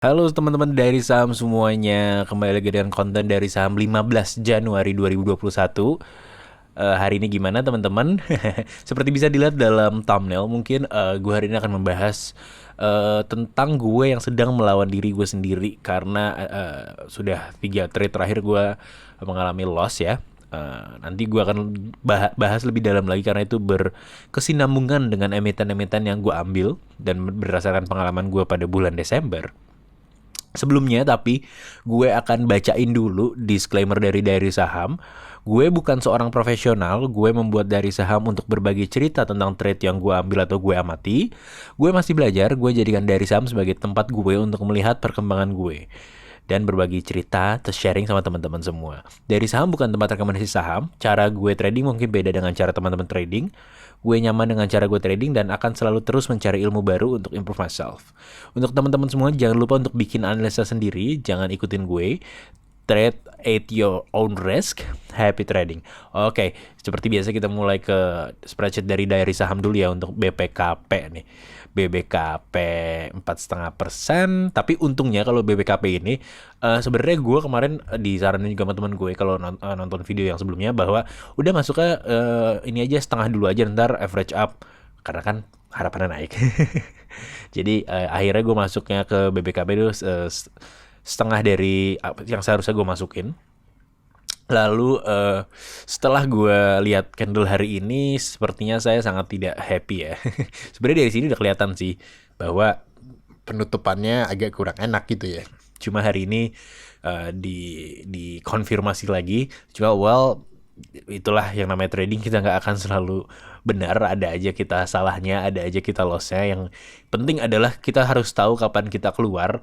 Halo teman-teman dari saham semuanya, kembali lagi dengan konten dari saham 15 Januari 2021. Hari ini gimana teman-teman? Seperti bisa dilihat dalam thumbnail, mungkin gue hari ini akan membahas tentang gue yang sedang melawan diri gue sendiri karena sudah 3 trade terakhir gue mengalami loss ya. Nanti gue akan bahas lebih dalam lagi karena itu berkesinambungan dengan emiten-emiten yang gue ambil dan berdasarkan pengalaman gue pada bulan Desember. Sebelumnya tapi gue akan bacain dulu disclaimer dari saham. Gue bukan seorang profesional, gue membuat dari saham untuk berbagi cerita tentang trade yang gue ambil atau gue amati. Gue masih belajar, gue jadikan dari saham sebagai tempat gue untuk melihat perkembangan gue dan berbagi cerita, terus sharing sama teman-teman semua. Dari saham bukan tempat rekomendasi saham, cara gue trading mungkin beda dengan cara teman-teman trading. Gue nyaman dengan cara gue trading dan akan selalu terus mencari ilmu baru untuk improve myself. Untuk teman-teman semua, jangan lupa untuk bikin analisa sendiri, jangan ikutin gue. Trade at your own risk. Happy trading. Oke, seperti biasa kita mulai ke spreadsheet dari saham dulu ya untuk BPKP nih. BBKP 4,5%. Tapi untungnya kalau BBKP ini sebenarnya gue kemarin disaranin juga sama teman gue kalau nonton video yang sebelumnya bahwa udah masuknya ini aja setengah dulu aja, ntar average up karena kan harapannya naik. Jadi akhirnya gue masuknya ke BBKP dulu setengah dari yang seharusnya gue masukin. Lalu setelah gue lihat candle hari ini, sepertinya saya sangat tidak happy ya. Sebenarnya dari sini udah kelihatan sih bahwa penutupannya agak kurang enak gitu ya. Cuma hari ini dikonfirmasi lagi. Cuma itulah yang namanya trading, kita nggak akan selalu benar, ada aja kita salahnya, ada aja kita lossnya. Yang penting adalah kita harus tahu kapan kita keluar.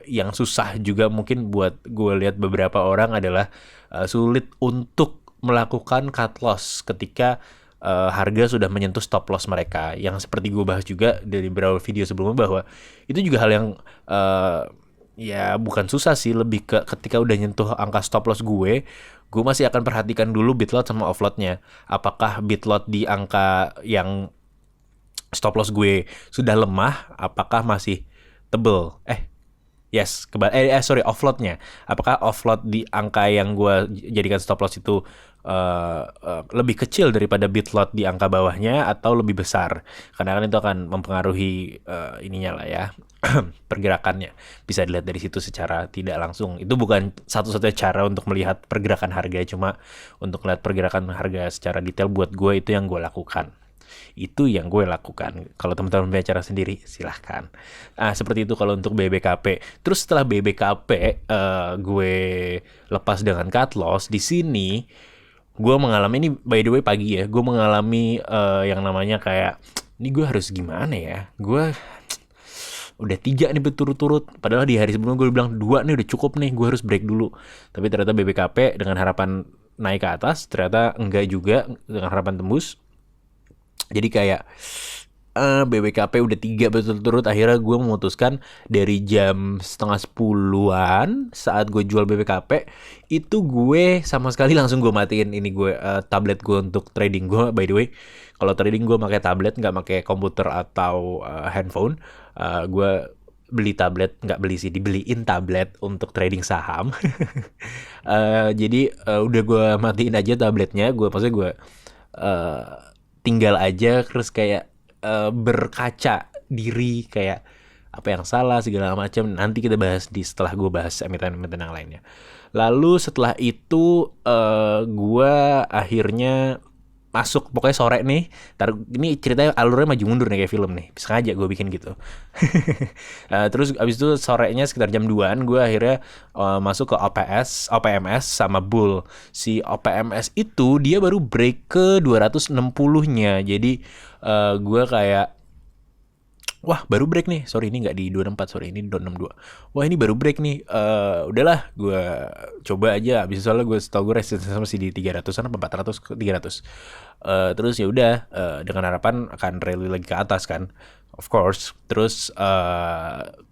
Yang susah juga mungkin buat gue lihat beberapa orang adalah sulit untuk melakukan cut loss ketika harga sudah menyentuh stop loss mereka. Yang seperti gue bahas juga dari beberapa video sebelumnya bahwa itu juga hal yang ya bukan susah sih, lebih ke ketika udah nyentuh angka stop loss gue masih akan perhatikan dulu bit lot sama offlotnya. Apakah bit lot di angka yang stop loss gue sudah lemah, apakah masih tebel? Offloadnya. Apakah offload di angka yang gue jadikan stop loss itu lebih kecil daripada bit lot di angka bawahnya atau lebih besar? Karena kan itu akan mempengaruhi ininya lah ya, pergerakannya. Bisa dilihat dari situ secara tidak langsung. Itu bukan satu-satunya cara untuk melihat pergerakan harga, cuma untuk melihat pergerakan harga secara detail buat gue itu yang gue lakukan. Itu yang gue lakukan. Kalau teman-teman punya cara sendiri, silahkan. Seperti itu kalau untuk BBKP. Terus setelah BBKP, gue lepas dengan cut loss. Di sini, gue mengalami ini, by the way pagi ya, gue mengalami yang namanya kayak, ini gue harus gimana ya? Gue udah 3 nih berturut-turut. Padahal di hari sebelumnya gue bilang 2 nih udah cukup nih, gue harus break dulu. Tapi ternyata BBKP dengan harapan naik ke atas, ternyata enggak juga dengan harapan tembus. Jadi kayak BBKP udah 3 berturut-turut. Akhirnya gue memutuskan dari jam setengah 10-an saat gue jual BBKP itu gue sama sekali langsung gue matiin ini gue tablet gue untuk trading. Gue by the way kalau trading gue pakai tablet, nggak pakai komputer atau handphone. Gue beli tablet, nggak beli sih, dibeliin tablet untuk trading saham. Jadi udah gue matiin aja tabletnya. Maksudnya gue tinggal aja terus kayak berkaca diri kayak apa yang salah segala macam. Nanti kita bahas setelah gue bahas emiten-emiten yang lainnya. Lalu setelah itu gue akhirnya masuk pokoknya sore nih. Ini ceritanya alurnya maju mundur nih kayak film nih. Sengaja gue bikin gitu. Terus abis itu sorenya sekitar jam 2-an gue akhirnya masuk ke OPMS sama Bull. Si OPMS itu dia baru break ke 260-nya. Jadi gue kayak wah baru break nih, sorry ini nggak di 264, sorry ini di 262. Wah ini baru break nih, udahlah gue coba aja. Abis itu soalnya gue setahu gue resistensinya masih di 300-an apa 400 ke 300. Terus ya udah dengan harapan akan rally lagi ke atas kan, of course. Terus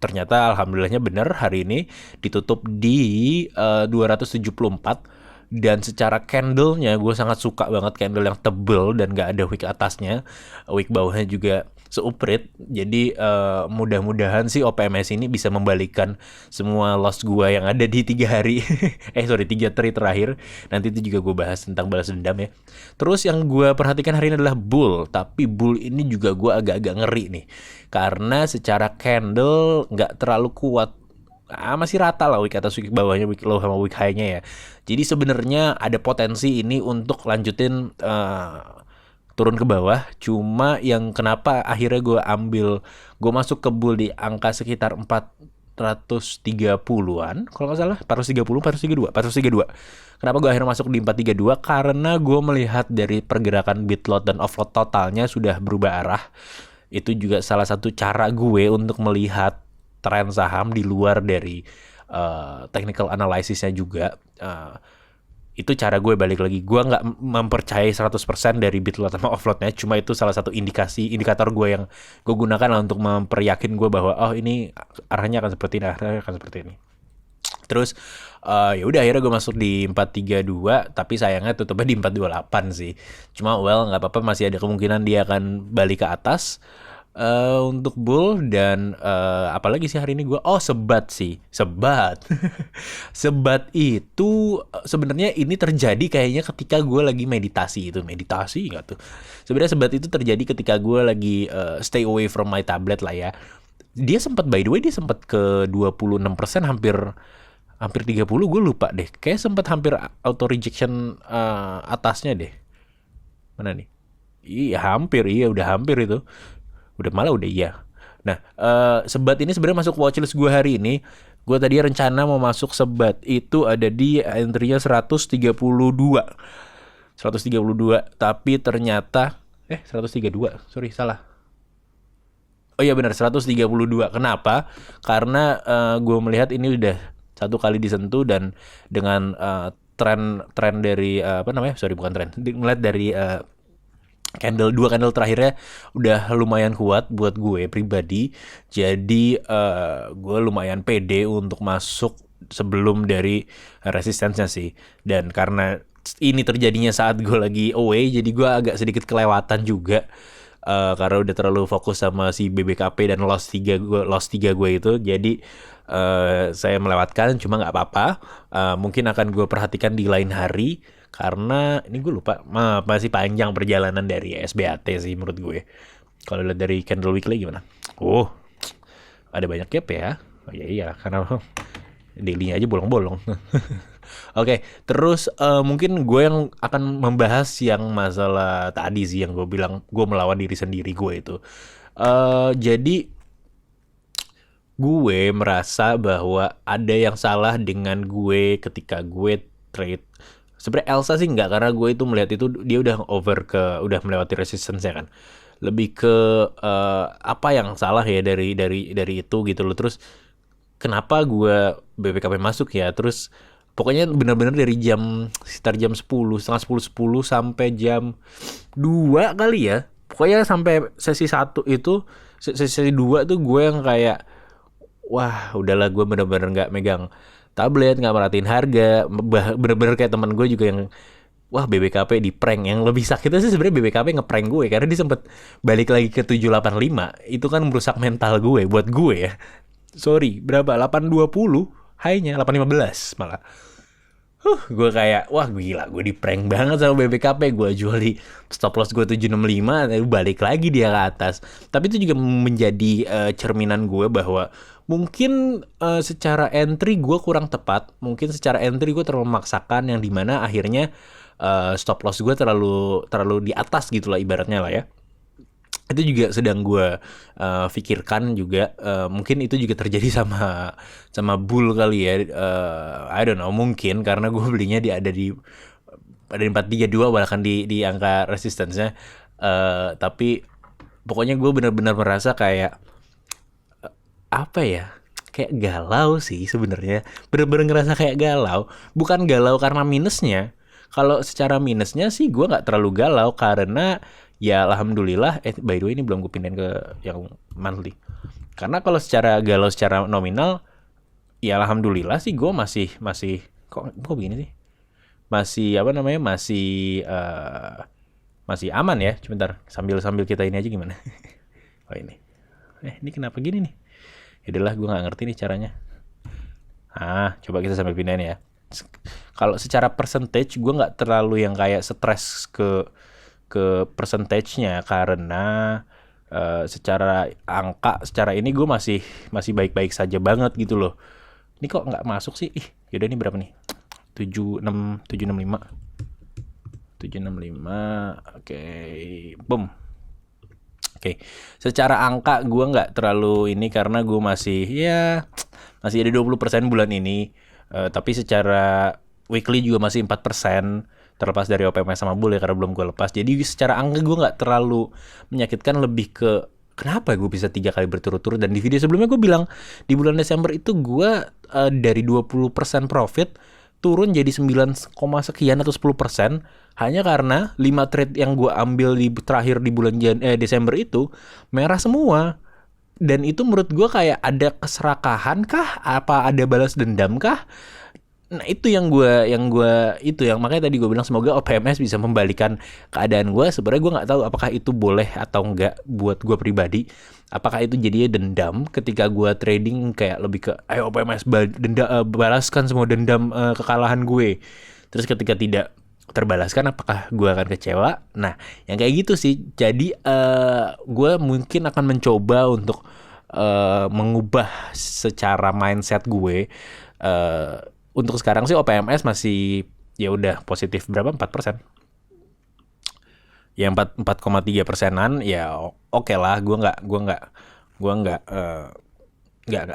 ternyata alhamdulillahnya bener, hari ini ditutup di 274. Dan secara candle-nya gue sangat suka banget candle yang tebel dan gak ada wick atasnya, wick bawahnya juga seuprit. Jadi mudah-mudahan sih OPMS ini bisa membalikkan semua loss gue yang ada di 3 hari 3 trade terakhir. Nanti itu juga gue bahas tentang balas dendam ya. Terus yang gue perhatikan hari ini adalah bull, tapi bull ini juga gue agak-agak ngeri nih karena secara candle nggak terlalu kuat. Masih rata lah wick atas wick bawahnya, wick low sama wick high-nya ya. Jadi sebenarnya ada potensi ini untuk lanjutin turun ke bawah. Cuma yang kenapa akhirnya gue masuk ke bull di angka sekitar 430-an kalau nggak salah, 430, 432. Kenapa gue akhirnya masuk di 432? Karena gue melihat dari pergerakan bid lot dan offload totalnya sudah berubah arah. Itu juga salah satu cara gue untuk melihat tren saham di luar dari technical analysisnya juga. Itu cara gue, balik lagi, gue nggak mempercayai 100% dari bid lot sama offloadnya, cuma itu salah satu indikator gue yang gue gunakan lah untuk memperyakin gue bahwa ini arahnya akan seperti ini. Terus ya udah akhirnya gue masuk di 432, tapi sayangnya tutupnya di 428 sih. Cuma nggak apa-apa, masih ada kemungkinan dia akan balik ke atas untuk bull. Dan apalagi sih hari ini gue sebat sebat itu sebenarnya ini terjadi kayaknya ketika gue lagi meditasi nggak tuh. Sebenarnya sebat itu terjadi ketika gue lagi stay away from my tablet lah ya. Dia sempat, by the way, dia sempat ke 26%, hampir 30, gue lupa deh. Kayak sempat hampir auto rejection atasnya deh. Mana nih? Iya, udah hampir itu. Udah iya. Nah, sebat ini sebenarnya masuk watchlist gue hari ini. Gue tadi rencana mau masuk sebat itu ada di entry-nya 132. Tapi ternyata 132. Sorry, salah. Oh iya benar, 132. Kenapa? Karena gue melihat ini udah satu kali disentuh, dan dengan tren dari melihat dari dua candle terakhirnya udah lumayan kuat buat gue pribadi. Jadi gue lumayan pede untuk masuk sebelum dari resistensinya sih. Dan karena ini terjadinya saat gue lagi away, jadi gue agak sedikit kelewatan juga. Karena udah terlalu fokus sama si BBKP dan loss 3 gue itu. Jadi saya melewatkan, cuma nggak apa-apa. Mungkin akan gue perhatikan di lain hari, karena ini gue lupa, masih panjang perjalanan dari SBAT sih menurut gue. Kalau lihat dari candle weekly gimana? Ada banyak gap ya. Iya, karena daily-nya aja bolong-bolong. Oke, terus mungkin gue yang akan membahas yang masalah tadi sih, yang gue bilang gue melawan diri sendiri gue itu. Jadi gue merasa bahwa ada yang salah dengan gue ketika gue trade. Sebenarnya Elsa sih enggak, karena gue itu melihat itu dia udah melewati resistance-nya kan. Lebih ke apa yang salah ya dari itu gitu loh. Terus kenapa gue BBKP masuk ya? Terus pokoknya benar-benar dari sekitar jam 10, setengah 10 sampai jam 2 kali ya. Pokoknya sampai sesi 1 itu, sesi 2 tuh gue yang kayak, wah udahlah, gue bener-bener gak megang tablet, gak merhatiin harga. Bener-bener kayak teman gue juga yang, wah BBKP di prank. Yang lebih sakitnya sih sebenarnya BBKP ngeprank gue, karena dia sempet balik lagi ke 785. Itu kan merusak mental gue, buat gue ya. Sorry, berapa? 820 high-nya, 815 malah. Gue kayak, wah gila, gue di prank banget sama BBKP. Gue jual di stop loss gue 765, lalu balik lagi dia ke atas. Tapi itu juga menjadi cerminan gue bahwa mungkin secara entry gue kurang tepat. Mungkin secara entry gue terlalu memaksakan, yang dimana akhirnya stop loss gue terlalu di atas gitu lah ibaratnya lah ya. Itu juga sedang gue pikirkan juga. Mungkin itu juga terjadi sama bull kali ya. I don't know, mungkin karena gue belinya ada di 432, bahkan di angka resistance-nya. Tapi pokoknya gue benar-benar merasa kayak apa ya, kayak galau sih sebenarnya. Bener-bener ngerasa kayak galau. Bukan galau karena minusnya. Kalau secara minusnya sih gue nggak terlalu galau, karena ya alhamdulillah. By the way, ini belum gue pindahin ke yang monthly. Karena kalau secara galau secara nominal, ya alhamdulillah sih gue masih kok begini sih. masih apa namanya masih aman ya. Sebentar, sambil kita ini aja gimana? Oh ini. Ini kenapa gini nih? Yaudahlah, gue nggak ngerti nih caranya. Coba kita sambil pindahin ya. Kalau secara percentage gue nggak terlalu yang kayak stres ke percentage-nya, karena secara angka, secara ini gue masih baik-baik saja banget gitu loh. Ini kok nggak masuk sih? Yaudah, ini berapa nih? 765. Oke, boom. Oke, secara angka gue nggak terlalu ini karena gue masih ada 20% bulan ini. Tapi secara weekly juga masih 4%, terlepas dari OPMS sama Bull ya, karena belum gue lepas. Jadi secara angka gue nggak terlalu menyakitkan, lebih ke kenapa gue bisa 3 kali berturut-turut. Dan di video sebelumnya gue bilang di bulan Desember itu gue dari 20% profit turun jadi 9, sekian atau 10%, hanya karena 5 trade yang gue ambil di terakhir di bulan Desember itu merah semua. Dan itu menurut gue kayak ada keserakahan kah? Apa ada balas dendam kah? Nah itu yang makanya tadi gue bilang semoga OPMS bisa membalikan keadaan gue. Sebenarnya gue nggak tahu apakah itu boleh atau enggak buat gue pribadi. Apakah itu jadinya dendam ketika gue trading, kayak lebih ke ayo OPMS balaskan semua dendam kekalahan gue. Terus ketika tidak terbalaskan, apakah gue akan kecewa? Nah yang kayak gitu sih. Jadi gue mungkin akan mencoba untuk mengubah secara mindset gue. Untuk sekarang sih OPMS masih ya udah positif berapa, 4%. Ya 4,3%-an ya oke lah. Gue nggak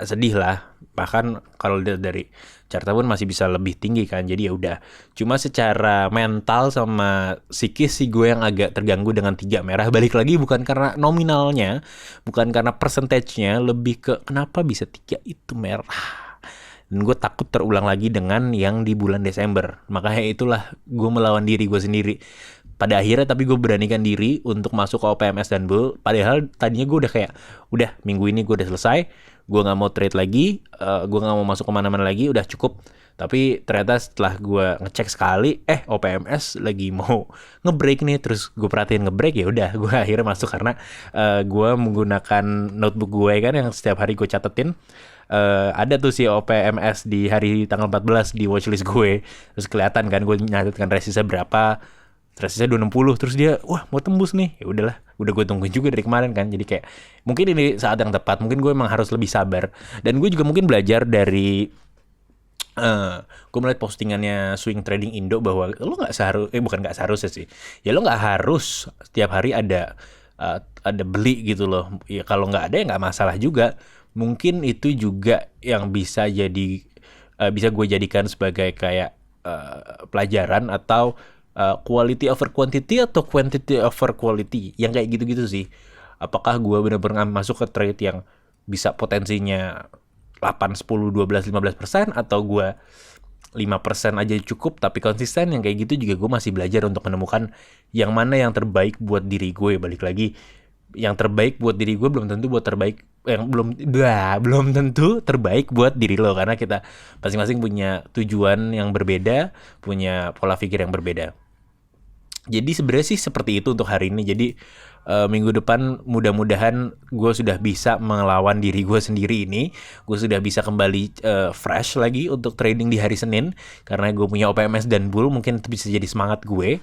sedih lah. Bahkan kalau dari chart pun masih bisa lebih tinggi kan. Jadi ya udah. Cuma secara mental sama psikis sih gue yang agak terganggu dengan 3 merah. Balik lagi, bukan karena nominalnya, bukan karena percentage-nya, lebih ke kenapa bisa 3 itu merah. Dan gue takut terulang lagi dengan yang di bulan Desember. Makanya itulah gue melawan diri gue sendiri. Pada akhirnya tapi gue beranikan diri untuk masuk ke OPMS dan Bull. Padahal tadinya gue udah minggu ini gue udah selesai. Gue gak mau trade lagi. Gue gak mau masuk kemana-mana lagi. Udah cukup. Tapi ternyata setelah gue ngecek sekali, OPMS lagi mau ngebreak nih. Terus gue perhatiin ngebreak, ya udah gue akhirnya masuk. Karena gue menggunakan notebook gue kan yang setiap hari gue catetin. Ada tuh si OPMS di hari tanggal 14 di watchlist gue. Terus kelihatan kan gue nyatetkan resistnya berapa. Resistnya 260. Terus dia mau tembus nih. Ya udahlah, udah gue tungguin juga dari kemarin kan. Jadi kayak mungkin ini saat yang tepat. Mungkin gue emang harus lebih sabar. Dan gue juga mungkin belajar dari gue melihat postingannya Swing Trading Indo bahwa lo nggak seharusnya sih. Ya lo nggak harus setiap hari ada beli gitu loh. Ya kalau nggak ada ya nggak masalah juga. Mungkin itu juga yang bisa gue jadikan sebagai kayak pelajaran, atau quality over quantity atau quantity over quality, yang kayak gitu-gitu sih. Apakah gue benar-benar masuk ke trade yang bisa potensinya 8, 10, 12, 15%, atau gue 5% aja cukup tapi konsisten. Yang kayak gitu juga gue masih belajar untuk menemukan yang mana yang terbaik buat diri gue. Balik lagi, yang terbaik buat diri gue belum tentu terbaik buat diri lo, karena kita masing-masing punya tujuan yang berbeda, punya pola pikir yang berbeda. Jadi sebenarnya sih seperti itu untuk hari ini. Jadi minggu depan mudah-mudahan gue sudah bisa melawan diri gue sendiri ini. Gue sudah bisa kembali fresh lagi untuk trading di hari Senin, karena gue punya OPMS dan Bull. Mungkin itu bisa jadi semangat gue.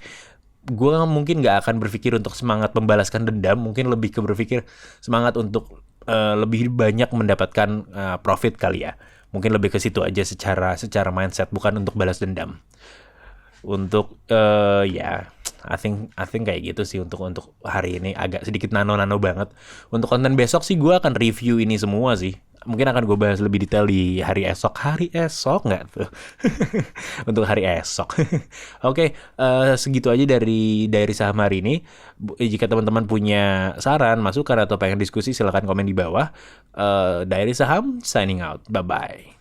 Gue mungkin gak akan berpikir untuk semangat membalaskan dendam. Mungkin lebih ke berpikir semangat untuk lebih banyak mendapatkan profit kali ya. Mungkin lebih ke situ aja secara mindset, bukan untuk balas dendam. Untuk I think kayak gitu sih untuk hari ini. Agak sedikit nano banget. Untuk konten besok sih gue akan review ini semua sih. Mungkin akan gue bahas lebih detail di hari esok. Hari esok nggak tuh? Untuk hari esok. Oke, segitu aja dari saham hari ini. Jika teman-teman punya saran, masukan, atau pengen diskusi, silakan komen di bawah. Diary Saham signing out. Bye-bye.